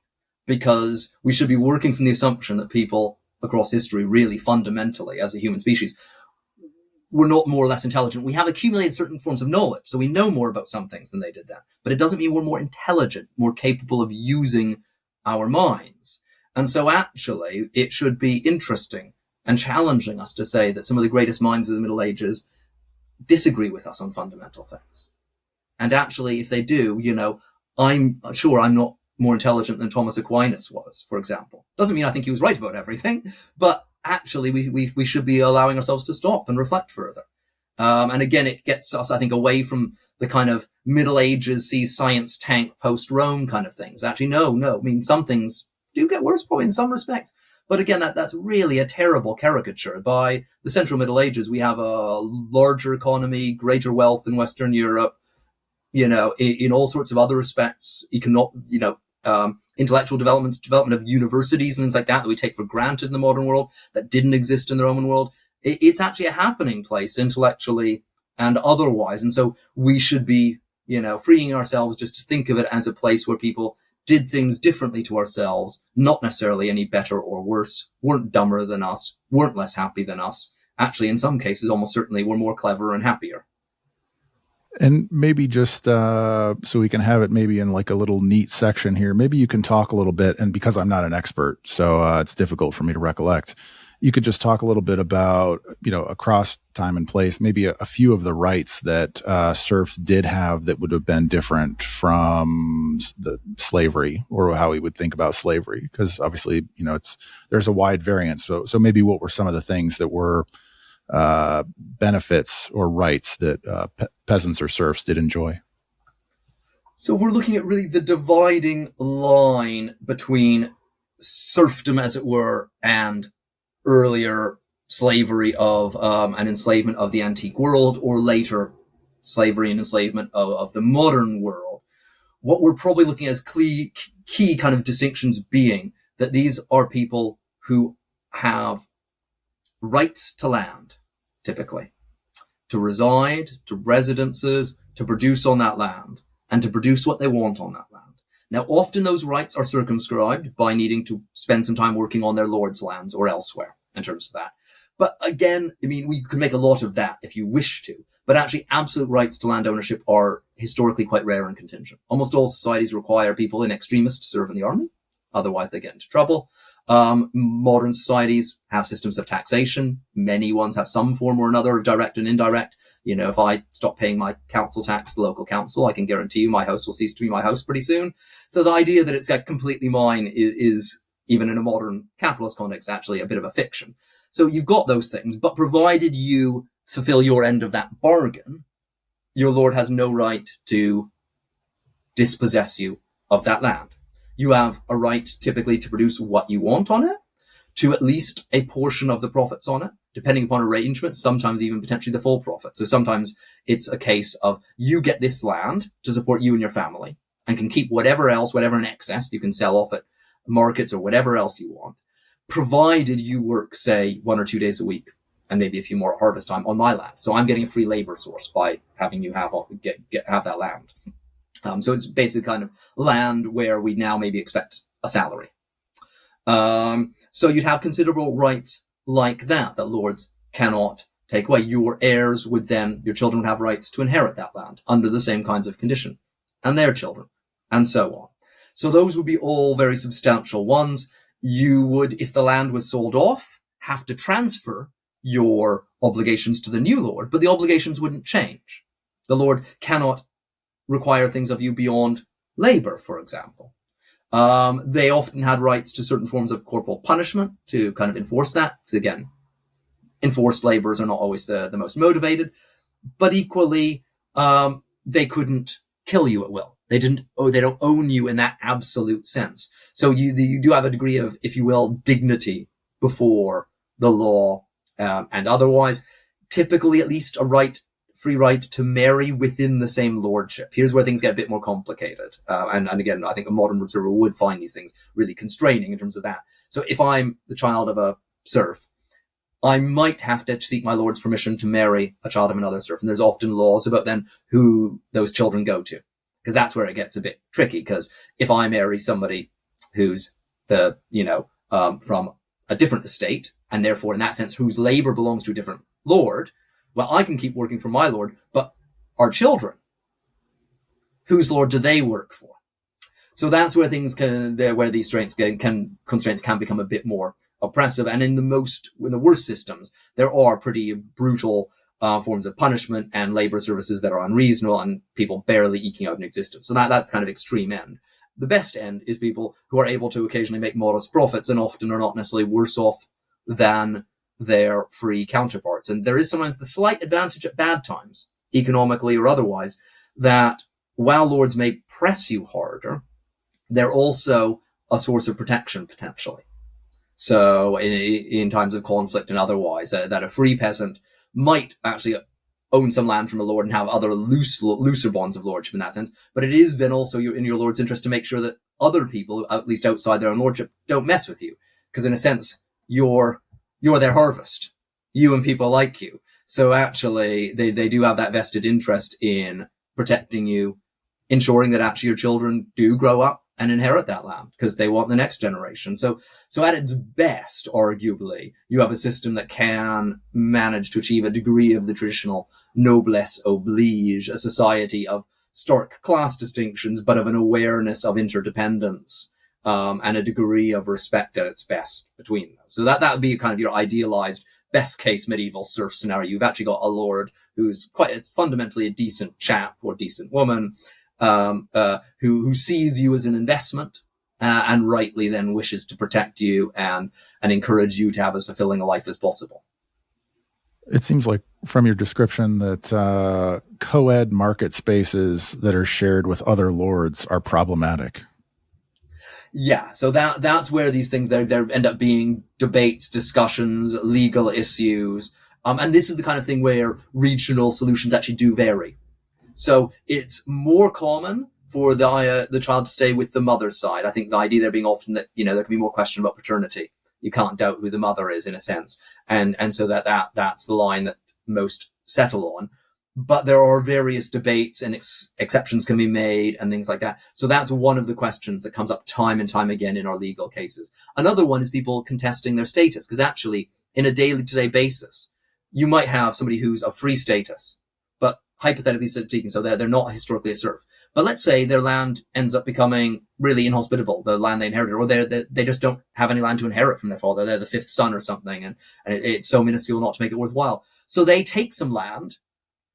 because we should be working from the assumption that people across history really fundamentally, as a human species, we're not more or less intelligent. We have accumulated certain forms of knowledge, so we know more about some things than they did then. But it doesn't mean we're more intelligent, more capable of using our minds. And so actually, it should be interesting and challenging us to say that some of the greatest minds of the Middle Ages disagree with us on fundamental things. And actually, if they do, I'm sure I'm not more intelligent than Thomas Aquinas was, for example. Doesn't mean I think he was right about everything, but actually we should be allowing ourselves to stop and reflect further. And again, it gets us, I think, away from the kind of Middle Ages, sees science tank post-Rome kind of things. Actually, no. I mean, some things do get worse, probably in some respects. But again, that's really a terrible caricature. By the Central Middle Ages, we have a larger economy, greater wealth in Western Europe, in all sorts of other respects, intellectual development of universities and things like that we take for granted in the modern world that didn't exist in the Roman world. It's actually a happening place intellectually and otherwise. And so we should be, freeing ourselves just to think of it as a place where people did things differently to ourselves, not necessarily any better or worse, weren't dumber than us, weren't less happy than us. Actually, in some cases, almost certainly were more clever and happier. And maybe just so we can have it maybe in like a little neat section here, maybe you can talk a little bit, and because I'm not an expert, so it's difficult for me to recollect, you could just talk a little bit about, across time and place, maybe a few of the rights that serfs did have that would have been different from the slavery, or how we would think about slavery. Because obviously, there's a wide variance. So maybe what were some of the things that were benefits or rights that peasants or serfs did enjoy? So we're looking at really the dividing line between serfdom, as it were, and earlier slavery of and enslavement of the antique world, or later slavery and enslavement of the modern world. What we're probably looking at as key kind of distinctions being that these are people who have rights to land, typically, to reside, to residences, to produce on that land, and to produce what they want on that land. Now, often those rights are circumscribed by needing to spend some time working on their lord's lands or elsewhere in terms of that. But again, I mean, we can make a lot of that if you wish to. But actually, absolute rights to land ownership are historically quite rare and contingent. Almost all societies require people in extremis to serve in the army. Otherwise, they get into trouble. Modern societies have systems of taxation. Many ones have some form or another of direct and indirect. You know, if I stop paying my council tax to the local council, I can guarantee you my house will cease to be my house pretty soon. So the idea that it's completely mine is even in a modern capitalist context, actually a bit of a fiction. So you've got those things, but provided you fulfill your end of that bargain, your lord has no right to dispossess you of that land. You have a right typically to produce what you want on it, to at least a portion of the profits on it, depending upon arrangements, sometimes even potentially the full profit. So sometimes it's a case of you get this land to support you and your family and can keep whatever else, whatever in excess you can sell off at markets or whatever else you want, provided you work, say, 1 or 2 days a week and maybe a few more at harvest time on my land. So I'm getting a free labor source by having you have that land. So it's basically kind of land where we now maybe expect a salary. So you'd have considerable rights like that lords cannot take away. Your heirs would then, your children would have rights to inherit that land under the same kinds of condition, and their children, and so on. So those would be all very substantial ones. You would, if the land was sold off, have to transfer your obligations to the new lord, but the obligations wouldn't change. The lord cannot require things of you beyond labor, for example. They often had rights to certain forms of corporal punishment to kind of enforce that. Because again, enforced laborers are not always the most motivated, but equally, they couldn't kill you at will. They don't own you in that absolute sense. So you do have a degree of, if you will, dignity before the law, and otherwise, typically at least a free right to marry within the same lordship. Here's where things get a bit more complicated. And again, I think a modern observer would find these things really constraining in terms of that. So if I'm the child of a serf, I might have to seek my lord's permission to marry a child of another serf. And there's often laws about then who those children go to. Because that's where it gets a bit tricky. Because if I marry somebody who's from a different estate, and therefore in that sense, whose labor belongs to a different lord, well, I can keep working for my lord, but our children, whose lord do they work for? So that's where things where these constraints can become a bit more oppressive. And in the worst systems, there are pretty brutal forms of punishment and labor services that are unreasonable and people barely eking out an existence. So that's kind of extreme end. The best end is people who are able to occasionally make modest profits and often are not necessarily worse off than their free counterparts. And there is sometimes the slight advantage at bad times, economically or otherwise, that while lords may press you harder, they're also a source of protection potentially. So in times of conflict and otherwise, that a free peasant might actually own some land from a lord and have other looser bonds of lordship in that sense. But it is then also in your lord's interest to make sure that other people, at least outside their own lordship, don't mess with you. Because in a sense, you're their harvest, you and people like you. So actually, they do have that vested interest in protecting you, ensuring that actually your children do grow up and inherit that land because they want the next generation. So at its best, arguably, you have a system that can manage to achieve a degree of the traditional noblesse oblige, a society of stark class distinctions, but of an awareness of interdependence, and a degree of respect at its best between them. So that would be kind of your idealized best case medieval serf scenario. You've actually got a lord who's fundamentally a decent chap or decent woman, who sees you as an investment, and rightly then wishes to protect you and encourage you to have as fulfilling a life as possible. It seems like from your description that co-ed market spaces that are shared with other lords are problematic. Yeah, so that's where these things there end up being debates, discussions, legal issues, and this is the kind of thing where regional solutions actually do vary. So it's more common for the child to stay with the mother's side. I think the idea there being often that there can be more question about paternity. You can't doubt who the mother is in a sense, and so that's the line that most settle on. But there are various debates and exceptions can be made and things like that. So that's one of the questions that comes up time and time again in our legal cases. Another one is people contesting their status, because actually in a day-to-day basis. You might have somebody who's of free status, but hypothetically speaking, so they're not historically a serf. But let's say their land ends up becoming really inhospitable, the land they inherited, or they just don't have any land to inherit from their father. They're the fifth son or something, and it's so minuscule not to make it worthwhile. So they take some land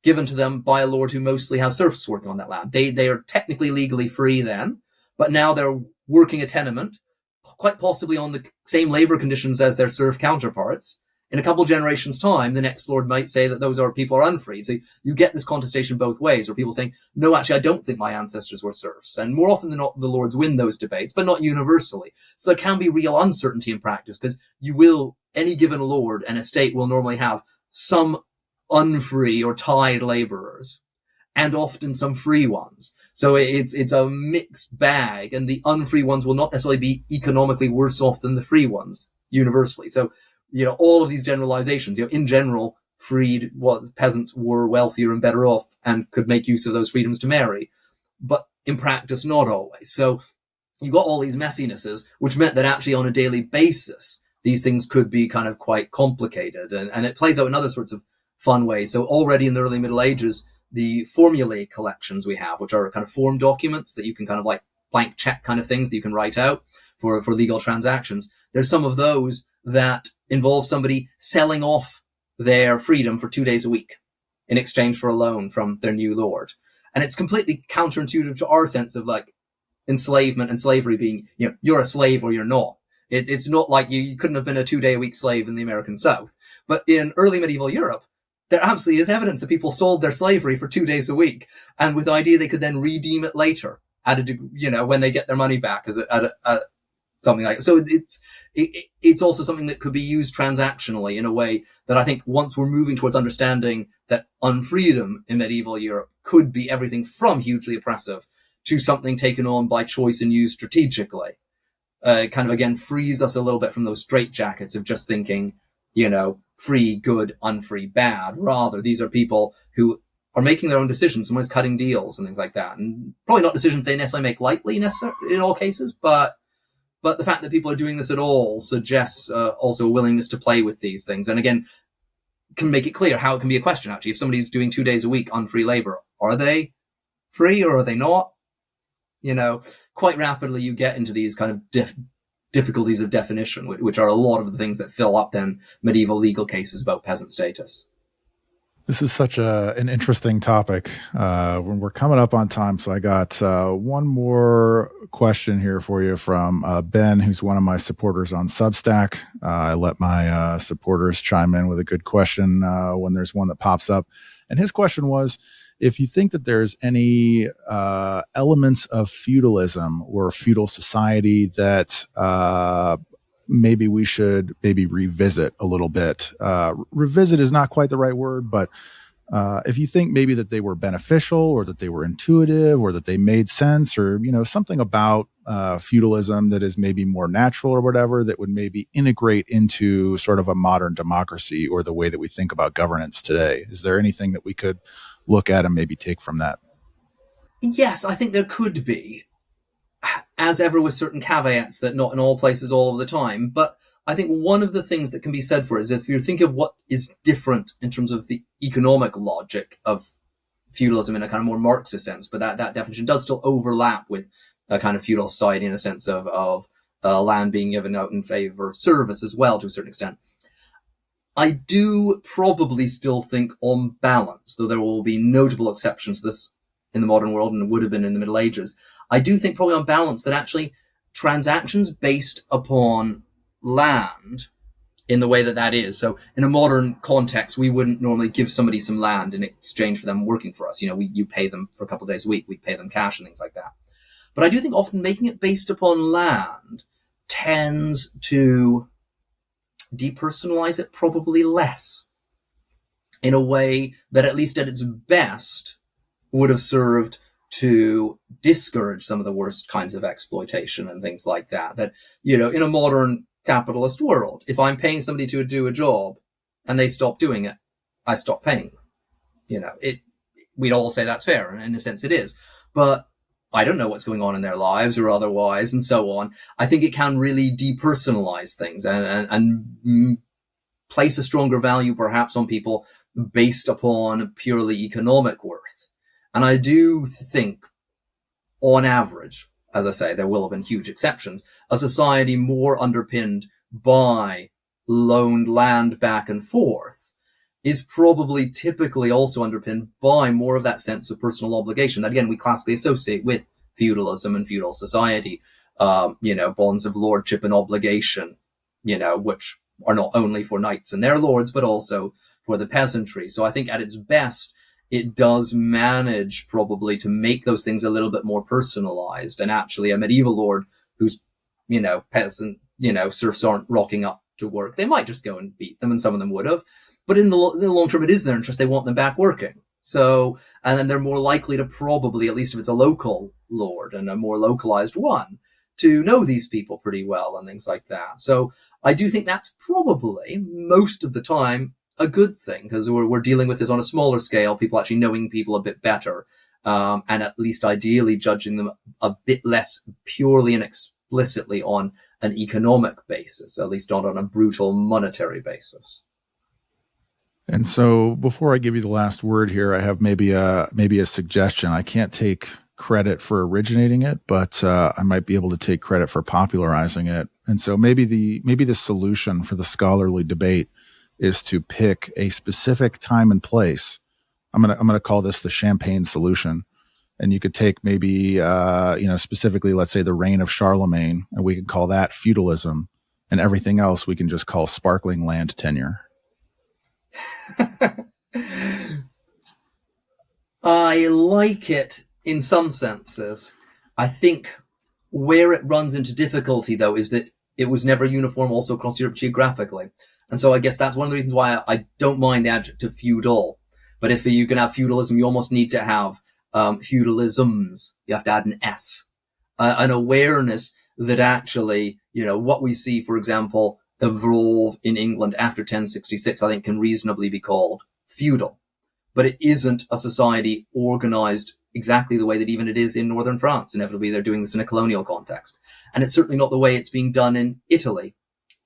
given to them by a lord who mostly has serfs working on that land. They are technically legally free then, but now they're working a tenement, quite possibly on the same labor conditions as their serf counterparts. In a couple of generations' time, the next lord might say that those people are unfree. So you get this contestation both ways, where people saying, no, actually, I don't think my ancestors were serfs. And more often than not, the lords win those debates, but not universally. So there can be real uncertainty in practice, because any given lord and estate will normally have some unfree or tied laborers, and often some free ones. So it's a mixed bag, and the unfree ones will not necessarily be economically worse off than the free ones universally. So, all of these generalizations, in general, freed peasants were wealthier and better off and could make use of those freedoms to marry, but in practice, not always. So you got all these messinesses, which meant that actually on a daily basis, these things could be kind of quite complicated, and it plays out in other sorts of fun ways. So already in the early Middle Ages, the formulae collections we have, which are kind of form documents that you can kind of like blank check kind of things that you can write out for legal transactions. There's some of those that involve somebody selling off their freedom for 2 days a week in exchange for a loan from their new lord. And it's completely counterintuitive to our sense of like enslavement and slavery being, you're a slave or you're not. It's not like you couldn't have been a 2-day-a-week slave in the American South. But in early medieval Europe, there absolutely is evidence that people sold their slavery for 2 days a week, and with the idea they could then redeem it later when they get their money back something like that. So it's also something that could be used transactionally in a way that I think once we're moving towards understanding that unfreedom in medieval Europe could be everything from hugely oppressive to something taken on by choice and used strategically, kind of again frees us a little bit from those straitjackets of just thinking, free, good, unfree, bad. Rather, these are people who are making their own decisions, sometimes cutting deals and things like that. And probably not decisions they necessarily make lightly in all cases, but the fact that people are doing this at all suggests also a willingness to play with these things. And again, can make it clear how it can be a question, actually. If somebody's doing 2 days a week unfree labor, are they free or are they not? Quite rapidly you get into these kind of difficulties of definition, which are a lot of the things that fill up then medieval legal cases about peasant status. This is such an interesting topic. When we're coming up on time, so I got one more question here for you from Ben, who's one of my supporters on Substack. I let my supporters chime in with a good question when there's one that pops up. And his question was, if you think that there's any elements of feudalism or feudal society that maybe we should revisit a little bit. Revisit is not quite the right word, but if you think maybe that they were beneficial or that they were intuitive or that they made sense, or, something about feudalism that is maybe more natural or whatever, that would maybe integrate into sort of a modern democracy or the way that we think about governance today. Is there anything that we could look at and maybe take from that? Yes, I think there could be, as ever with certain caveats that not in all places all of the time. But I think one of the things that can be said for it is, if you think of what is different in terms of the economic logic of feudalism in a kind of more Marxist sense, but that definition does still overlap with a kind of feudal society in a sense of land being given out in favor of service as well to a certain extent. I do probably still think on balance, though there will be notable exceptions to this in the modern world and would have been in the Middle Ages, I do think probably on balance that actually transactions based upon land in the way that is. So in a modern context, we wouldn't normally give somebody some land in exchange for them working for us. You pay them for a couple of days a week. We pay them cash and things like that. But I do think often making it based upon land tends to depersonalize it probably less, in a way that at least at its best would have served to discourage some of the worst kinds of exploitation and things like that. That, in a modern capitalist world, if I'm paying somebody to do a job and they stop doing it, I stop paying them. We'd all say that's fair, and in a sense it is. But I don't know what's going on in their lives or otherwise, and so on. I think it can really depersonalize things and place a stronger value perhaps on people based upon purely economic worth. And I do think, on average, as I say, there will have been huge exceptions, a society more underpinned by loaned land back and forth is probably typically also underpinned by more of that sense of personal obligation that, again, we classically associate with feudalism and feudal society, bonds of lordship and obligation, which are not only for knights and their lords, but also for the peasantry. So I think at its best, it does manage probably to make those things a little bit more personalized. And actually a medieval lord who's, peasant, serfs aren't rocking up to work. They might just go and beat them, and some of them would have. But in the long term, it is their interest. They want them back working. So, and then they're more likely to probably, at least if it's a local lord and a more localized one, to know these people pretty well and things like that. So I do think that's probably most of the time a good thing, because we're dealing with this on a smaller scale, people actually knowing people a bit better, and at least ideally judging them a bit less purely and explicitly on an economic basis, at least not on a brutal monetary basis. And so before I give you the last word here, I have maybe a suggestion. I can't take credit for originating it, but I might be able to take credit for popularizing it. And so maybe the solution for the scholarly debate is to pick a specific time and place. I'm gonna call this the Champagne solution, and you could take maybe specifically, let's say, the reign of Charlemagne, and we can call that feudalism, and everything else we can just call sparkling land tenure. I like it in some senses. I think where it runs into difficulty, though, is that it was never uniform also across Europe geographically. And so I guess that's one of the reasons why I don't mind the adjective feudal. But if you can have feudalism, you almost need to have feudalisms. You have to add an S, an awareness that actually, what we see, for example, evolve in England after 1066, I think can reasonably be called feudal. But it isn't a society organized exactly the way that even it is in northern France. Inevitably, they're doing this in a colonial context. And it's certainly not the way it's being done in Italy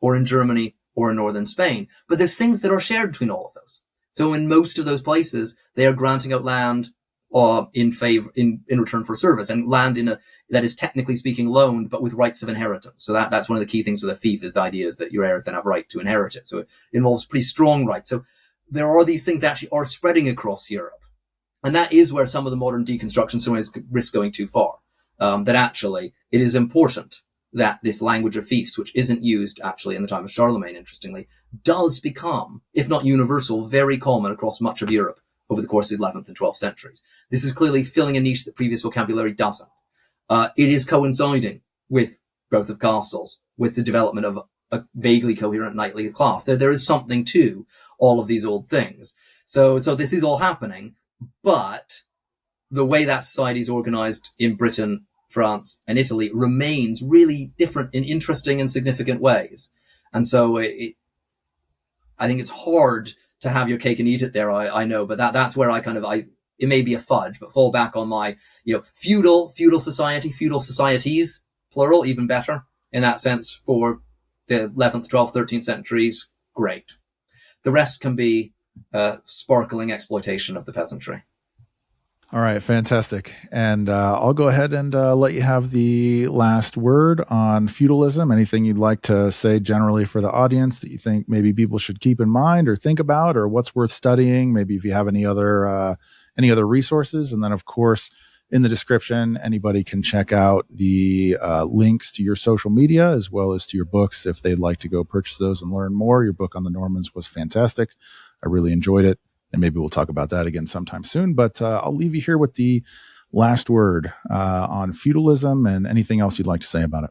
or in Germany or in northern Spain. But there's things that are shared between all of those. So in most of those places, they are granting out land in return for service, and land that is technically speaking loaned, but with rights of inheritance. So that's one of the key things with a fief, is the idea is that your heirs then have right to inherit it. So it involves pretty strong rights. So there are these things that actually are spreading across Europe. And that is where some of the modern deconstruction sometimes risk going too far. That actually it is important that this language of fiefs, which isn't used actually in the time of Charlemagne, interestingly, does become, if not universal, very common across much of Europe over the course of the 11th and 12th centuries. This is clearly filling a niche that previous vocabulary doesn't. It is coinciding with growth of castles, with the development of a vaguely coherent knightly class. There is something to all of these old things. So this is all happening, but the way that society is organized in Britain, France, and Italy remains really different in interesting and significant ways. And so I think it's hard to have your cake and eat it there, I know, but that's where it may be a fudge, but fall back on my, feudal society, feudal societies, plural, even better in that sense for the 11th, 12th, 13th centuries. Great. The rest can be sparkling exploitation of the peasantry. All right, fantastic. And I'll go ahead and let you have the last word on feudalism. Anything you'd like to say generally for the audience that you think maybe people should keep in mind or think about, or what's worth studying? Maybe if you have any other resources. And then, of course, in the description, anybody can check out the links to your social media as well as to your books if they'd like to go purchase those and learn more. Your book on the Normans was fantastic. I really enjoyed it. And maybe we'll talk about that again sometime soon. But I'll leave you here with the last word on feudalism and anything else you'd like to say about it.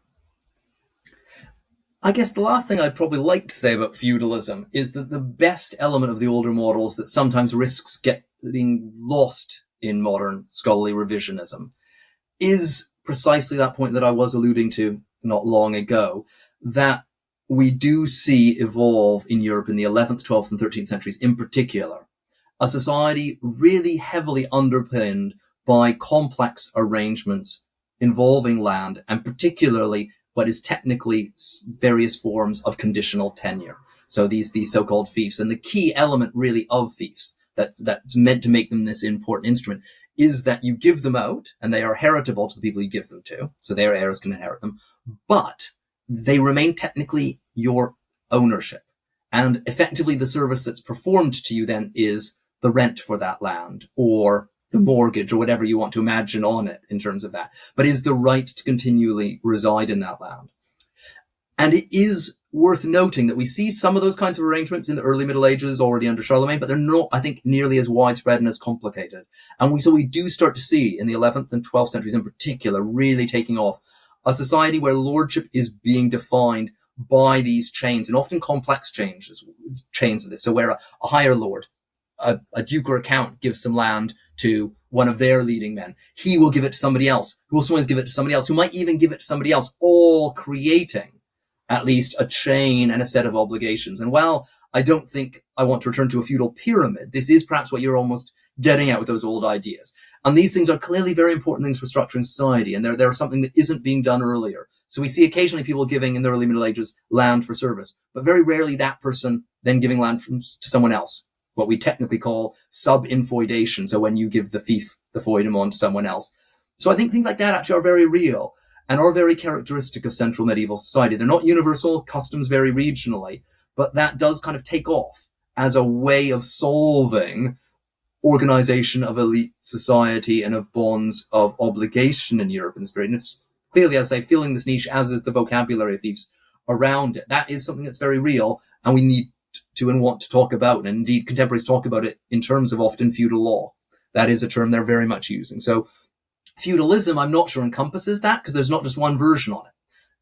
I guess the last thing I'd probably like to say about feudalism is that the best element of the older models that sometimes risks getting lost in modern scholarly revisionism is precisely that point that I was alluding to not long ago, that we do see evolve in Europe in the 11th, 12th, and 13th centuries in particular, a society really heavily underpinned by complex arrangements involving land, and particularly what is technically various forms of conditional tenure. So these so-called fiefs, and the key element really of fiefs that's meant to make them this important instrument is that you give them out and they are heritable to the people you give them to. So their heirs can inherit them, but they remain technically your ownership. And effectively the service that's performed to you then is the rent for that land or the mortgage or whatever you want to imagine on it in terms of that, but is the right to continually reside in that land. And it is worth noting that we see some of those kinds of arrangements in the early Middle Ages already under Charlemagne, but they're not, I think, nearly as widespread and as complicated. And we do start to see in the 11th and 12th centuries in particular, really taking off a society where lordship is being defined by these chains, and often complex chains of this. So where a higher lord, a duke or a count gives some land to one of their leading men, he will give it to somebody else, who will sometimes give it to somebody else, who might even give it to somebody else, all creating at least a chain and a set of obligations. And while I don't think I want to return to a feudal pyramid, this is perhaps what you're almost getting at with those old ideas. And these things are clearly very important things for structuring society, and they're something that isn't being done earlier. So we see occasionally people giving in the early Middle Ages land for service, but very rarely that person then giving land to someone else, what we technically call sub-infeudation. So when you give the fief, the feudum, to someone else. So I think things like that actually are very real and are very characteristic of central medieval society. They're not universal, customs vary regionally, but that does kind of take off as a way of solving organization of elite society and of bonds of obligation in Europe in this period. And it's clearly, as I say, filling this niche, as is the vocabulary of fiefs around it. That is something that's very real, and we need to and want to talk about. And indeed, contemporaries talk about it in terms of often feudal law. That is a term they're very much using. So feudalism, I'm not sure encompasses that, because there's not just one version on it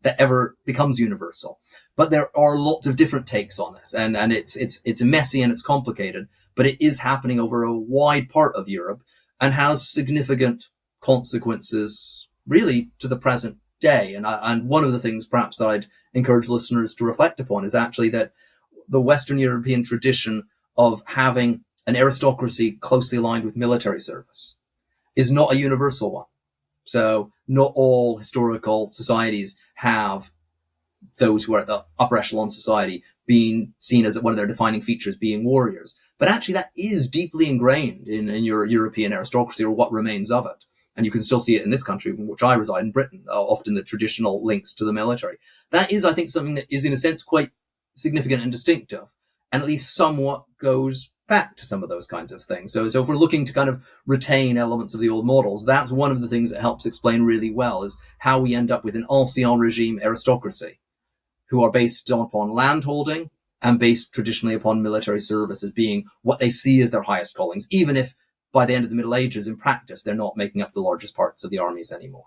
that ever becomes universal. But there are lots of different takes on this, and it's messy and it's complicated, but it is happening over a wide part of Europe and has significant consequences really to the present day. And one of the things perhaps that I'd encourage listeners to reflect upon is actually that the Western European tradition of having an aristocracy closely aligned with military service is not a universal one. So not all historical societies have those who are at the upper echelon society being seen as one of their defining features being warriors. But actually that is deeply ingrained in your European aristocracy, or what remains of it. And you can still see it in this country, in which I reside, in Britain, often the traditional links to the military. That is, I think, something that is in a sense quite significant and distinctive, and at least somewhat goes back to some of those kinds of things. So if we're looking to kind of retain elements of the old models, that's one of the things that helps explain really well is how we end up with an ancien regime aristocracy who are based upon landholding and based traditionally upon military service as being what they see as their highest callings, even if by the end of the Middle Ages, in practice, they're not making up the largest parts of the armies anymore.